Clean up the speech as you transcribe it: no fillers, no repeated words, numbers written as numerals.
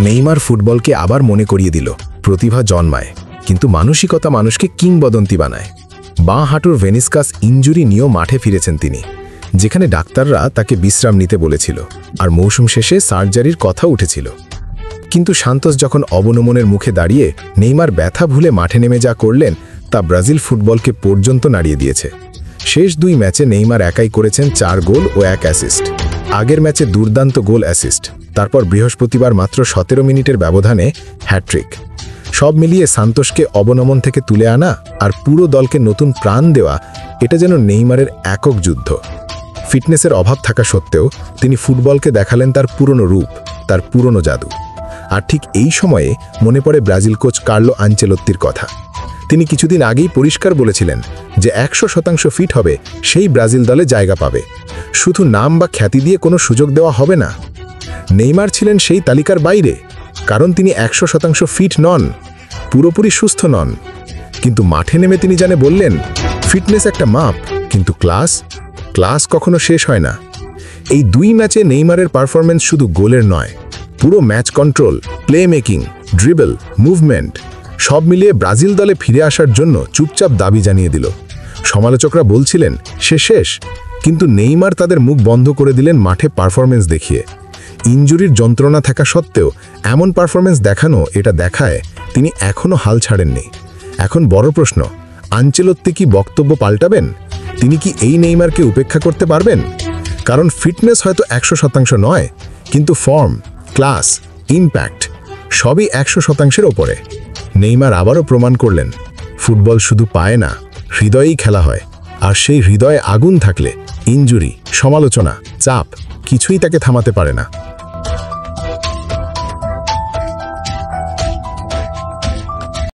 Neymar ফুটবলকে আবার মনে করিয়ে দিল, প্রতিভা জন্মায়, কিন্তু মানসিকতা মানুষকে কিংবদন্তি বানায়। বাঁ হাঁটুর ভেনিসকাস ইনজুরি নিয়েও মাঠে ফিরেছেন তিনি, যেখানে ডাক্তাররা তাকে বিশ্রাম নিতে বলেছিল আর মৌসুম শেষে সার্জারির কথা উঠেছিল। কিন্তু সান্তোস যখন অবনমনের মুখে দাঁড়িয়ে নেইমার ব্যথা ভুলে মাঠে নেমে যা করলেন, তা ব্রাজিল ফুটবলকে পর্যন্ত নাড়িয়ে দিয়েছে। শেষ 2 ম্যাচে নেইমার একাই করেছেন 4 গোল ও 1 অ্যাসিস্ট। আগের ম্যাচে দুর্দান্ত গোল অ্যাসিস্ট, তারপর বৃহস্পতিবার মাত্র 17 মিনিটের ব্যবধানে হ্যাট্রিক। সব মিলিয়ে সান্তোসকে অবনমন থেকে তুলে আনা আর পুরো দলকে নতুন প্রাণ দেওয়া, এটা যেন নেইমারের একক যুদ্ধ। ফিটনেসের অভাব থাকা সত্ত্বেও তিনি ফুটবলকে দেখালেন তার পুরনো রূপ, তার পুরনো জাদু। আর ঠিক এই সময়ে মনে পড়ে ব্রাজিল কোচ কার্লো আনচেলত্তির কথা। তিনি কিছুদিন আগেই পরিষ্কার বলেছিলেন যে 100% ফিট হবে সেই ব্রাজিল দলে জায়গা পাবে, শুধু নাম বা খ্যাতি দিয়ে কোনো সুযোগ দেওয়া হবে না। নেইমার ছিলেন সেই তালিকার বাইরে, কারণ তিনি 100% ফিট নন, পুরোপুরি সুস্থ নন। কিন্তু মাঠে নেমে তিনি জানে বললেন, ফিটনেস একটা মাপ, কিন্তু ক্লাস কখনো শেষ হয় না। এই 2 ম্যাচে নেইমারের পারফরম্যান্স শুধু গোলের নয়, পুরো match control, play making, dribble, movement সব মিলিয়ে ব্রাজিল দলে ফিরে আসার জন্য চুপচাপ দাবি জানিয়ে দিল। সমালোচকরা বলছিলেন সে শেষ, কিন্তু নেইমার তাদের মুখ বন্ধ করে দিলেন মাঠে পারফরম্যান্স দেখিয়ে। ইনজুরির যন্ত্রণা থাকা সত্ত্বেও এমন পারফরম্যান্স দেখানো, এটা দেখায় তিনি এখনও হাল ছাড়েননি। এখন বড় প্রশ্ন, আনচেলত্তি কি বক্তব্য পাল্টাবেন? তিনি কি এই নেইমারকে উপেক্ষা করতে পারবেন? কারণ ফিটনেস হয়তো 100% নয়, কিন্তু ফর্ম, ক্লাস, ইম্প্যাক্ট সবই 100%-এর ওপরে। নেইমার আবারও প্রমাণ করলেন, ফুটবল শুধু পায় না, হৃদয়েই খেলা হয়। আর সেই হৃদয়ে আগুন থাকলে ইনজুরি, সমালোচনা, চাপ কিছুই তাকে থামাতে পারে না।